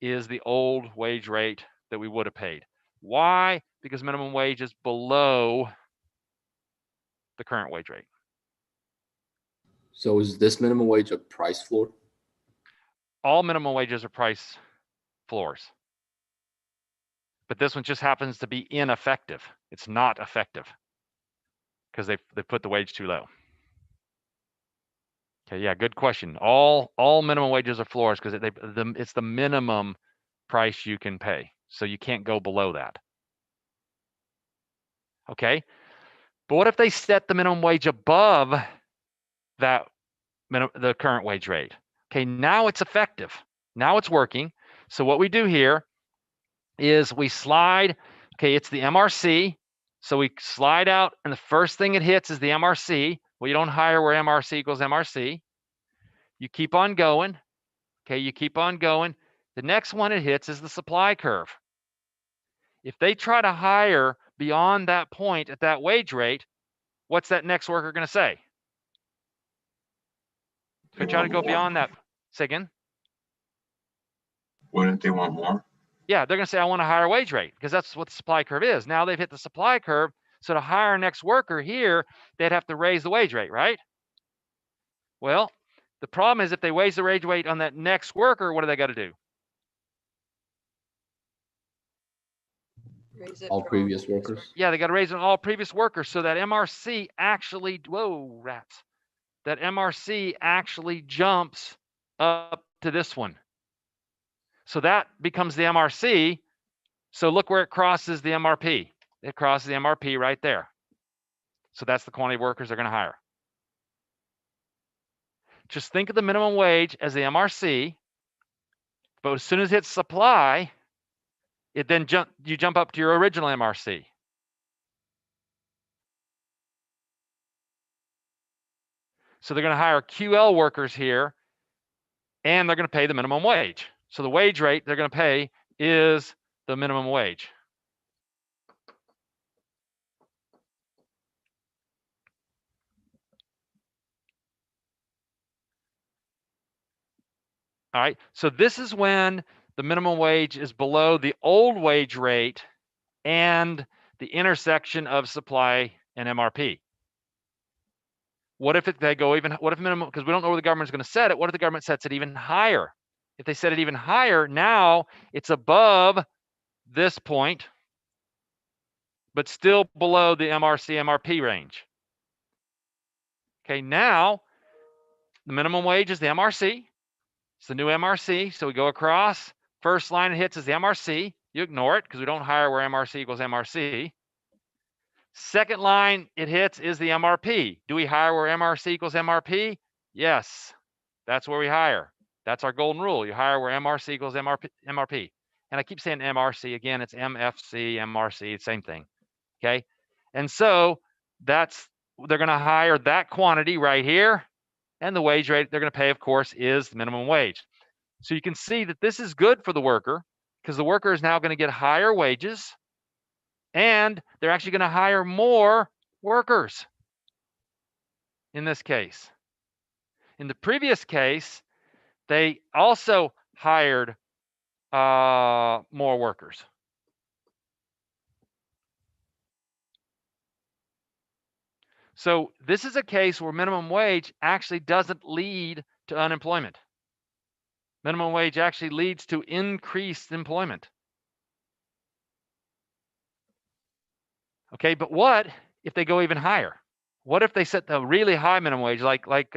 is the old wage rate that we would have paid. Why? Because minimum wage is below the current wage rate. So is this minimum wage a price floor? All minimum wages are price floors. But this one just happens to be ineffective. It's not effective because they put the wage too low. Okay, yeah, good question. All minimum wages are floors because it's the minimum price you can pay. So you can't go below that. Okay, but what if they set the minimum wage above that the current wage rate? Okay, now it's effective. Now it's working. So what we do here is we slide. Okay, it's the MRC. So we slide out, and the first thing it hits is the MRC. Well, you don't hire where MRC equals MRC. You keep on going. Okay, you keep on going. The next one it hits is the supply curve. If they try to hire beyond that point at that wage rate, what's that next worker going to say? If they try to go beyond that, say again? Wouldn't they want more? Yeah, they're going to say, I want a higher wage rate because that's what the supply curve is. Now they've hit the supply curve. So to hire a next worker here, they'd have to raise the wage rate, right? Well, the problem is if they raise the wage rate on that next worker, what do they got to do? Raise it All for previous workers? Yeah, they got to raise it on all previous workers. So that MRC actually, whoa, rats. That MRC actually jumps up to this one. So that becomes the MRC. So look where it crosses the MRP. It crosses the MRP right there. So that's the quantity of workers they're going to hire. Just think of the minimum wage as the MRC, but as soon as it hits supply, it then you jump up to your original MRC. So they're going to hire QL workers here, and they're going to pay the minimum wage. So the wage rate they're going to pay is the minimum wage. All right, so this is when the minimum wage is below the old wage rate and the intersection of supply and MRP. What if they go even, what if minimum, because we don't know where the government's going to set it, what if the government sets it even higher? If they set it even higher, now it's above this point, but still below the MRC, MRP range. Okay, now the minimum wage is the MRC. It's the new MRC. So we go across. First line it hits is the MRC. You ignore it because we don't hire where MRC equals MRC. Second line it hits is the MRP. Do we hire where MRC equals MRP? Yes, that's where we hire. That's our golden rule. You hire where MRC equals MRP. And I keep saying MRC again. It's MFC, MRC, same thing. Okay, and so they're going to hire that quantity right here, and the wage rate they're going to pay, of course, is the minimum wage. So you can see that this is good for the worker because the worker is now going to get higher wages, and they're actually going to hire more workers in this case. In the previous case, they also hired more workers. So this is a case where minimum wage actually doesn't lead to unemployment. Minimum wage actually leads to increased employment. Okay, but what if they go even higher? What if they set the really high minimum wage like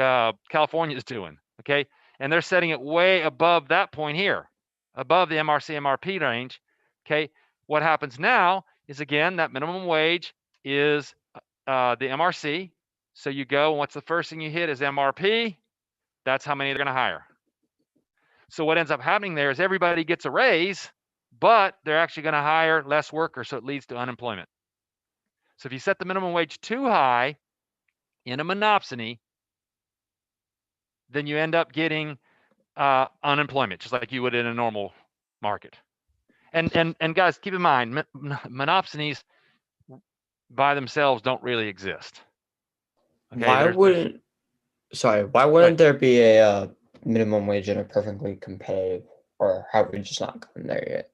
California is doing, okay? And they're setting it way above that point here, above the MRC, MRP range, okay? What happens now is, again, that minimum wage is the MRC. So you go, and what's the first thing you hit is MRP. That's how many they're going to hire. So what ends up happening there is everybody gets a raise, but they're actually going to hire less workers, so it leads to unemployment. So if you set the minimum wage too high in a monopsony, then you end up getting unemployment, just like you would in a normal market. And guys, keep in mind, monopsonies by themselves don't really exist. Okay, why wouldn't there be a minimum wage in a perfectly competitive or have we just not gotten there yet?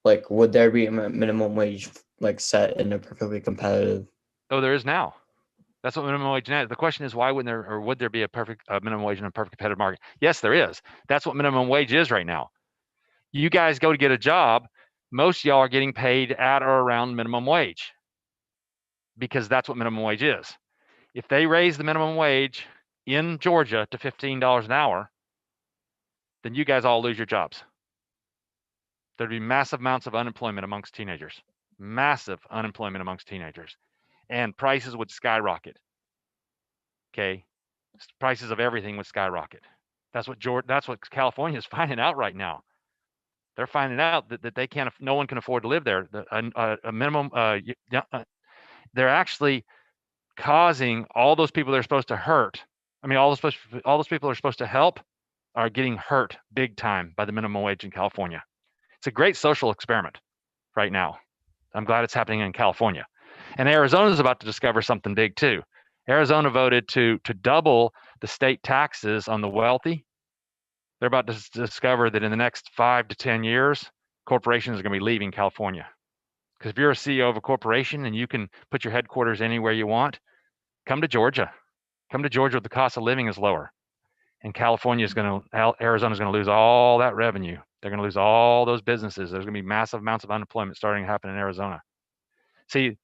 Like, would there be a minimum wage like set in a perfectly competitive? Oh, there is now. That's what minimum wage now is. The question is, why wouldn't there, or would there be a perfect minimum wage in a perfect competitive market? Yes, there is. That's what minimum wage is right now. You guys go to get a job, most of y'all are getting paid at or around minimum wage because that's what minimum wage is. If they raise the minimum wage in Georgia to $15 an hour, then you guys all lose your jobs. There'd be massive amounts of unemployment amongst teenagers, massive unemployment amongst teenagers, and prices would skyrocket. Okay, prices of everything would skyrocket. That's what California is finding out right now. They're finding out that they can't, no one can afford to live there. A minimum, they're actually causing all those people they're supposed to hurt. I mean, all those people they're supposed to help are getting hurt big time by the minimum wage in California. It's a great social experiment right now. I'm glad it's happening in California. And Arizona is about to discover something big too. Arizona voted to double the state taxes on the wealthy. They're about to discover that in the next 5 to 10 years, corporations are going to be leaving California. Because if you're a CEO of a corporation and you can put your headquarters anywhere you want, come to Georgia. Come to Georgia where the cost of living is lower. And Arizona is going to lose all that revenue. They're going to lose all those businesses. There's going to be massive amounts of unemployment starting to happen in Arizona. See,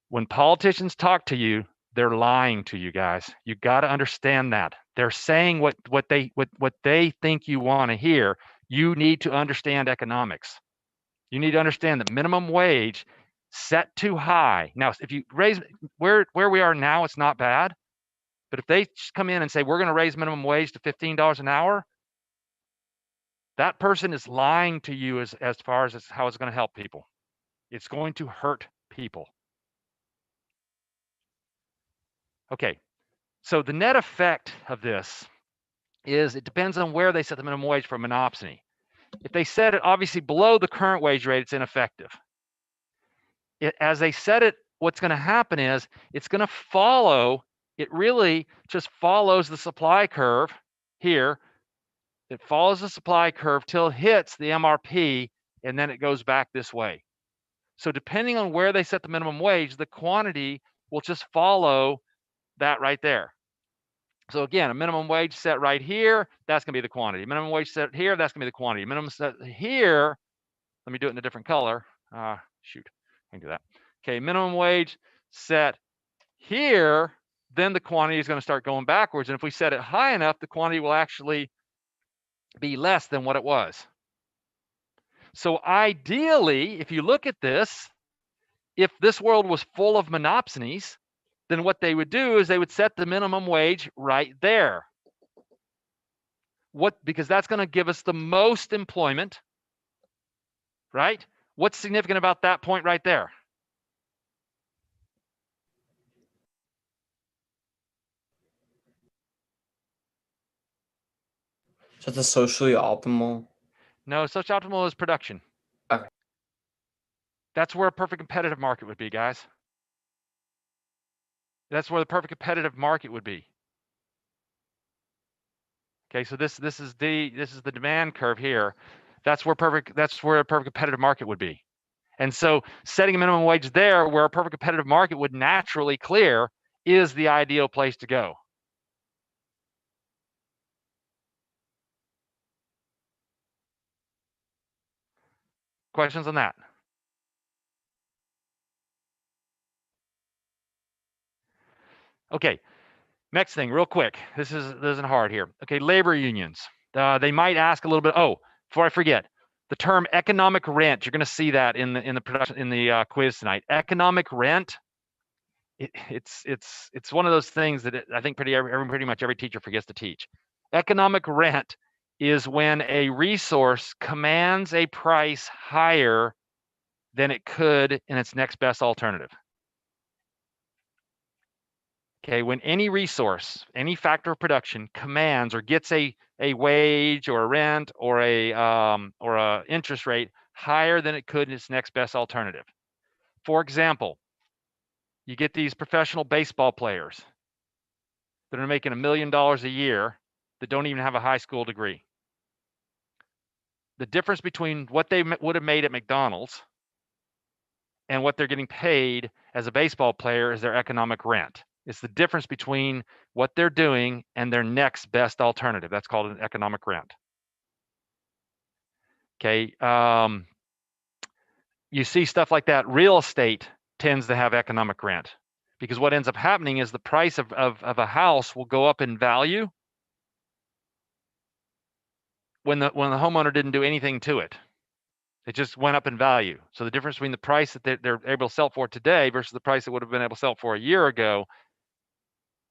when politicians talk to you, they're lying to you guys. You got to understand that. They're saying what they think you want to hear. You need to understand economics. You need to understand that minimum wage set too high. Now, if you raise where we are now, it's not bad. But if they come in and say, we're going to raise minimum wage to $15 an hour, that person is lying to you as far as how it's going to help people. It's going to hurt people. Okay, so the net effect of this is it depends on where they set the minimum wage for a monopsony. If they set it obviously below the current wage rate, it's ineffective. As they set it, what's going to happen is it's going to follow, it really just follows the supply curve here. It follows the supply curve till it hits the MRP, and then it goes back this way. So depending on where they set the minimum wage, the quantity will just follow that right there. So again, a minimum wage set right here, that's going to be the quantity. Minimum wage set here, that's going to be the quantity. Minimum set here, let me do it in a different color. Shoot, I can do that. Okay, minimum wage set here, then the quantity is going to start going backwards. And if we set it high enough, the quantity will actually be less than what it was. So ideally, if you look at this, if this world was full of monopsonies, then what they would do is they would set the minimum wage right there. Because that's going to give us the most employment, right? What's significant about that point right there? So the socially optimal. No, social optimal is production. Okay. That's where a perfect competitive market would be, guys. That's where the perfect competitive market would be. Okay, so this is the demand curve here. That's where a perfect competitive market would be. And so setting a minimum wage there where a perfect competitive market would naturally clear is the ideal place to go. Questions on that? Okay, next thing, real quick. This isn't hard here. Okay, labor unions. They might ask a little bit. Oh, before I forget, the term economic rent. You're going to see that in the quiz tonight. Economic rent. It's one of those things that I think pretty much every teacher forgets to teach. Economic rent is when a resource commands a price higher than it could in its next best alternative. Okay, when any resource, any factor of production commands or gets a wage or a rent or a interest rate higher than it could in its next best alternative. For example, you get these professional baseball players that are making $1 million a year that don't even have a high school degree. the difference between what they would have made at McDonald's and what they're getting paid as a baseball player is their economic rent. It's the difference between what they're doing and their next best alternative. That's called an economic rent. Okay. You see stuff like that. Real estate tends to have economic rent because what ends up happening is the price of a house will go up in value when the homeowner didn't do anything to it. It just went up in value. So the difference between the price that they're able to sell for today versus the price that would have been able to sell for a year ago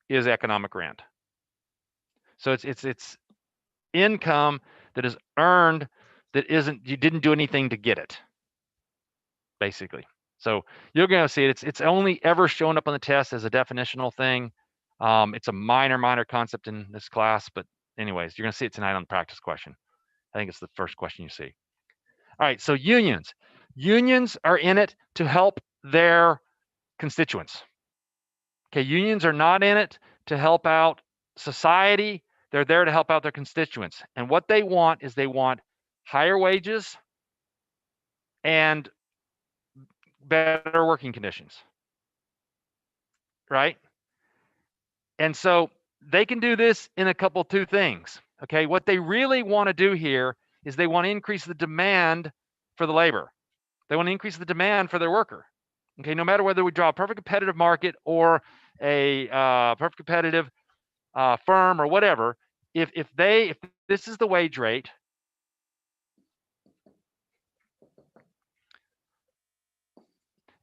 is economic rent. So it's income that is earned that you didn't do anything to get it, basically. So you're going to see it. It's only ever shown up on the test as a definitional thing. It's a minor concept in this class, but anyways, you're going to see it tonight on the practice question. I think it's the first question you see. All right, so unions. Unions are in it to help their constituents. Okay, unions are not in it to help out society. They're there to help out their constituents. And what they want is they want higher wages and better working conditions, right? And so they can do this in two things, okay? What they really want to do here is they want to increase the demand for the labor. They want to increase the demand for their worker, okay? No matter whether we draw a perfect competitive market or a perfect competitive firm or whatever, if this is the wage rate,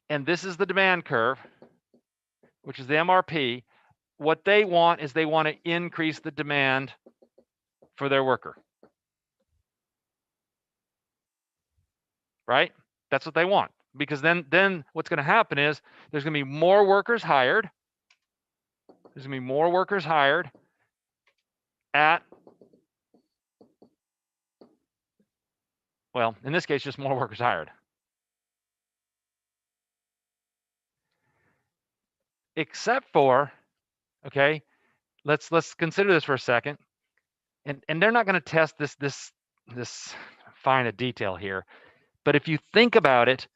and this is the demand curve, which is the MRP, what they want is they want to increase the demand for their worker. Right? That's what they want. Because then what's going to happen is there's going to be more workers hired. There's going to be more workers hired at, well, in this case, just more workers hired. Except for, okay, let's consider this for a second. And they're not going to test this fine a detail here. But if you think about it,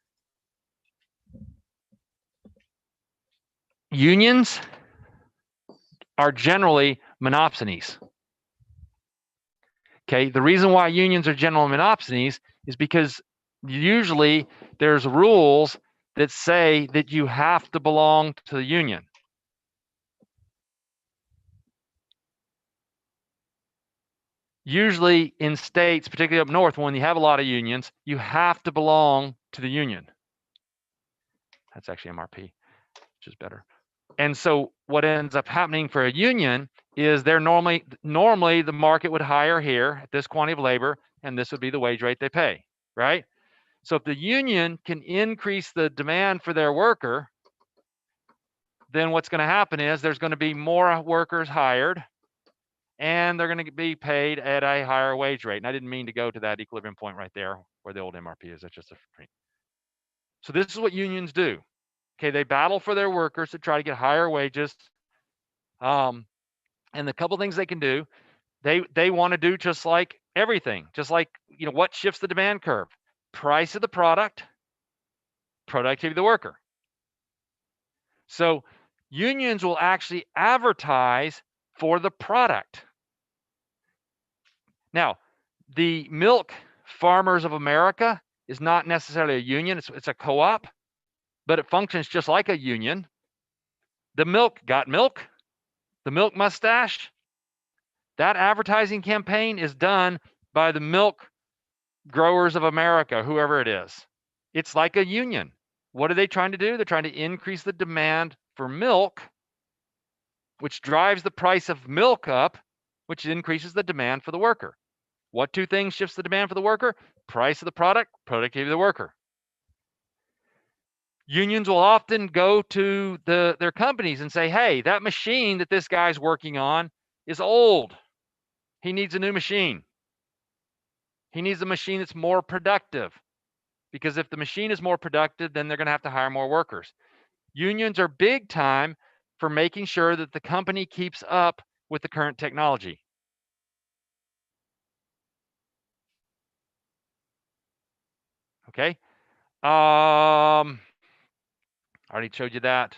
unions are generally monopsonies. Okay, the reason why unions are general monopsonies is because usually there's rules that say that you have to belong to the union. Usually in states, particularly up north, when you have a lot of unions, you have to belong to the union. That's actually MRP, which is better. And so what ends up happening for a union is they're normally the market would hire here at this quantity of labor, and this would be the wage rate they pay, right? So if the union can increase the demand for their worker, then what's going to happen is there's going to be more workers hired, and they're going to be paid at a higher wage rate. And I didn't mean to go to that equilibrium point right there where the old MRP is. That's just a free. So this is what unions do. Okay, they battle for their workers to try to get higher wages. And the couple things they can do, they want to do just like everything, just like, you know, what shifts the demand curve? Price of the product, productivity of the worker. So unions will actually advertise for the product. Now, the Milk Farmers of America is not necessarily a union, it's a co-op, but it functions just like a union. The milk got milk, the milk mustache, that advertising campaign is done by the Milk Growers of America, whoever it is. It's like a union. What are they trying to do? They're trying to increase the demand for milk, which drives the price of milk up, which increases the demand for the worker. What two things shifts the demand for the worker? Price of the product, productivity of the worker. Unions will often go to their companies and say, hey, that machine that this guy's working on is old. He needs a new machine. He needs a machine that's more productive. Because if the machine is more productive, then they're going to have to hire more workers. Unions are big time for making sure that the company keeps up with the current technology. Okay. I already showed you that.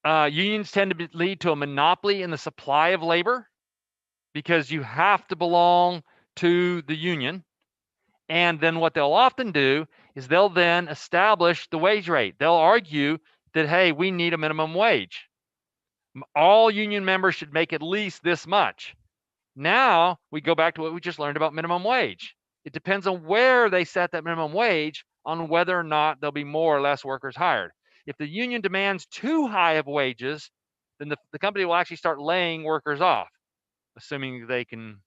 Unions tend to lead to a monopoly in the supply of labor because you have to belong to the union. And then what they'll often do is they'll then establish the wage rate. They'll argue that, hey, we need a minimum wage. All union members should make at least this much. Now we go back to what we just learned about minimum wage. It depends on where they set that minimum wage on whether or not there'll be more or less workers hired. If the union demands too high of wages, then the company will actually start laying workers off, assuming they can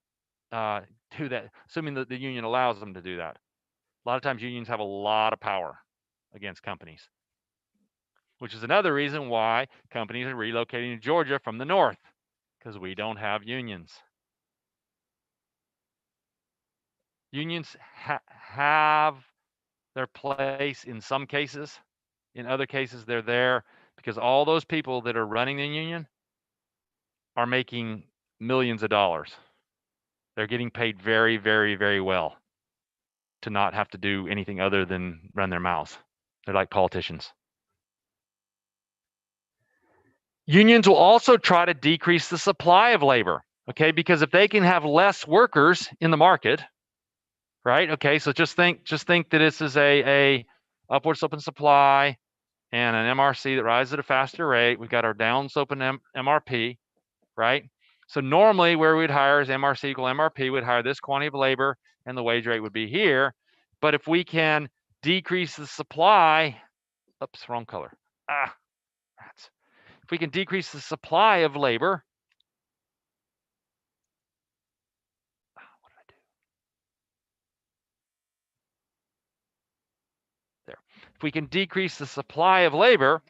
do that, assuming that the union allows them to do that. A lot of times unions have a lot of power against companies, which is another reason why companies are relocating to Georgia from the north, because we don't have unions. Unions have their place in some cases. In other cases, they're there because all those people that are running the union are making millions of dollars. They're getting paid very, very, very well to not have to do anything other than run their mouths. They're like politicians. Unions will also try to decrease the supply of labor, okay? Because if they can have less workers in the market, right? Okay, so just think that this is a upward sloping supply and an MRC that rises at a faster rate. We've got our down sloping MRP, right? So normally where we'd hire is MRC equal MRP, we'd hire this quantity of labor and the wage rate would be here. But if we can decrease the supply, oops, wrong color. Rats. If we can decrease the supply of labor, what did I do? There. If we can decrease the supply of labor,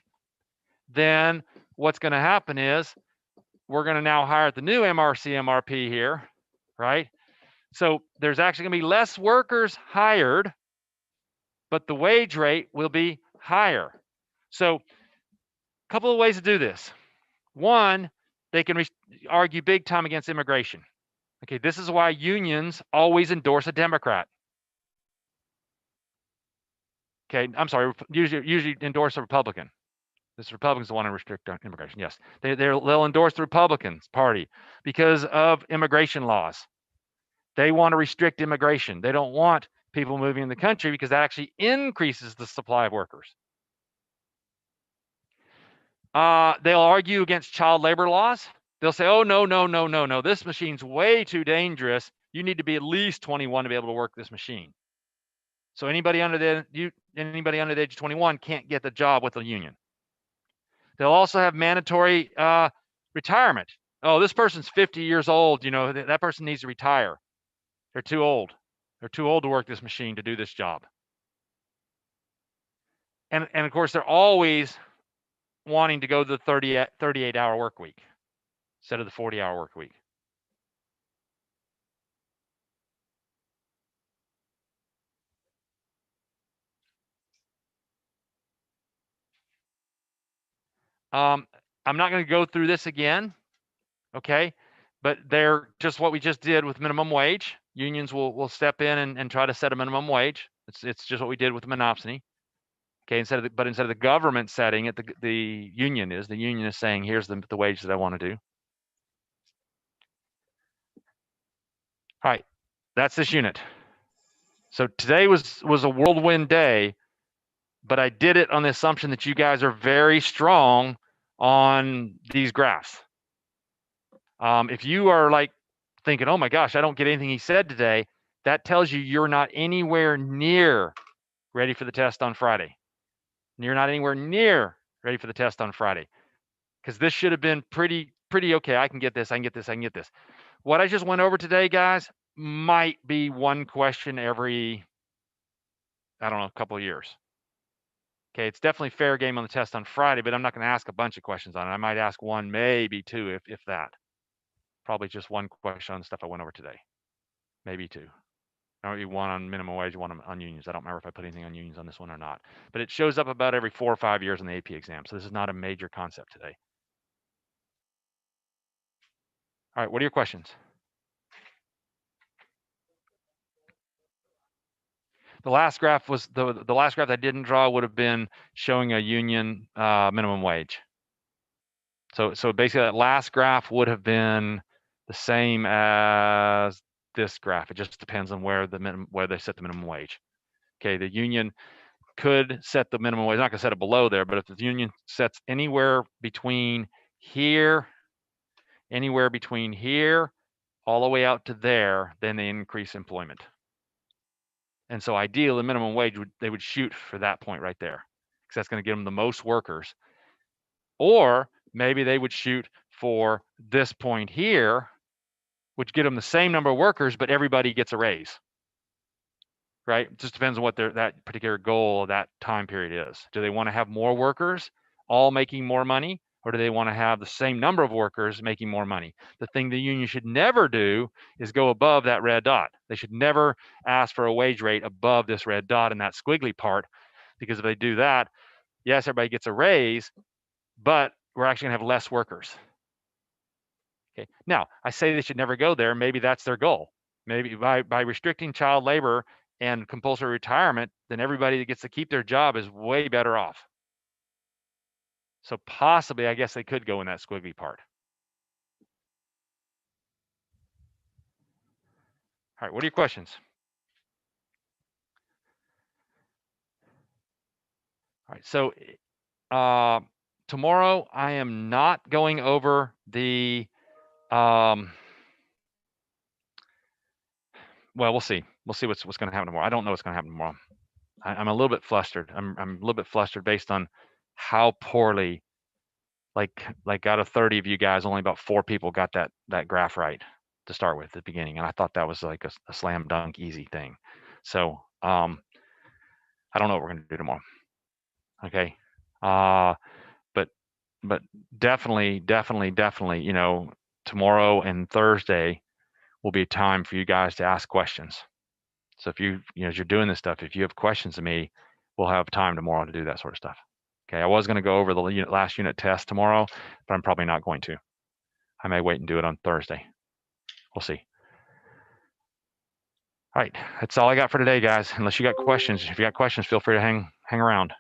then what's going to happen is we're going to now hire the new MRC MRP here, right? So there's actually going to be less workers hired, but the wage rate will be higher. So a couple of ways to do this. One, they can argue big time against immigration. Okay, this is why unions always endorse a Democrat. Okay, I'm sorry, usually endorse a Republican. This Republicans want to restrict immigration. Yes, they'll endorse the Republicans Party because of immigration laws. They want to restrict immigration. They don't want people moving in the country because that actually increases the supply of workers. They'll argue against child labor laws. They'll say, oh, no, this machine's way too dangerous. You need to be at least 21 to be able to work this machine. So anybody under the age of 21 can't get the job with the union. They'll also have mandatory retirement. Oh, this person's 50 years old. You know, that person needs to retire. They're too old. They're too old to work this machine to do this job. And of course, they're always wanting to go to the 38-hour work week instead of the 40-hour work week. I'm not going to go through this again, okay? But they're just what we just did with minimum wage. Unions will step in and try to set a minimum wage. It's just what we did with the monopsony. Okay, instead of the government setting it, the union is saying, here's the wage that I want to do. All right, that's this unit. So today was a whirlwind day, but I did it on the assumption that you guys are very strong on these graphs. If you are like thinking, oh my gosh, I don't get anything he said today, that tells you you're not anywhere near ready for the test on Friday. You're not anywhere near ready for the test on Friday, because this should have been pretty okay. I can get this. What I just went over today, guys, might be one question every, I don't know, a couple of years. Okay, it's definitely fair game on the test on Friday, but I'm not going to ask a bunch of questions on it. I might ask one, maybe two, if that. Probably just one question on the stuff I went over today, maybe two. Maybe one on minimum wage, one on unions. I don't remember if I put anything on unions on this one or not, but it shows up about every 4 or 5 years in the AP exam. So this is not a major concept today. All right, what are your questions? The last graph was the last graph I didn't draw would have been showing a union minimum wage. So basically that last graph would have been the same as this graph. It just depends on where they set the minimum wage. Okay, the union could set the minimum wage. Not gonna set it below there, but if the union sets anywhere between here all the way out to there, then they increase employment. And so ideally, the minimum wage they would shoot for that point right there, because that's going to give them the most workers. Or maybe they would shoot for this point here, which get them the same number of workers, but everybody gets a raise. Right? It just depends on what that particular goal of that time period is. Do they want to have more workers all making more money, or do they want to have the same number of workers making more money? The thing the union should never do is go above that red dot. They should never ask for a wage rate above this red dot in that squiggly part, because if they do that, yes, everybody gets a raise, but we're actually going to have less workers. Okay. Now, I say they should never go there. Maybe that's their goal. Maybe by restricting child labor and compulsory retirement, then everybody that gets to keep their job is way better off. So possibly, I guess they could go in that squiggly part. All right, what are your questions? All right, so tomorrow I am not going over the, well, we'll see. We'll see what's going to happen tomorrow. I don't know what's going to happen tomorrow. I'm a little bit flustered. I'm a little bit flustered based on how poorly, like out of 30 of you guys, only about 4 people got that graph right to start with at the beginning, and I thought that was like a slam dunk easy thing. So I don't know what we're going to do tomorrow. Okay, but definitely, you know, tomorrow and Thursday will be a time for you guys to ask questions. So if you know, as you're doing this stuff, if you have questions to me, we'll have time tomorrow to do that sort of stuff. Okay, I was going to go over the last unit test tomorrow, but I'm probably not going to. I may wait and do it on Thursday. We'll see. All right, that's all I got for today, guys. Unless you got questions. If you got questions, feel free to hang around.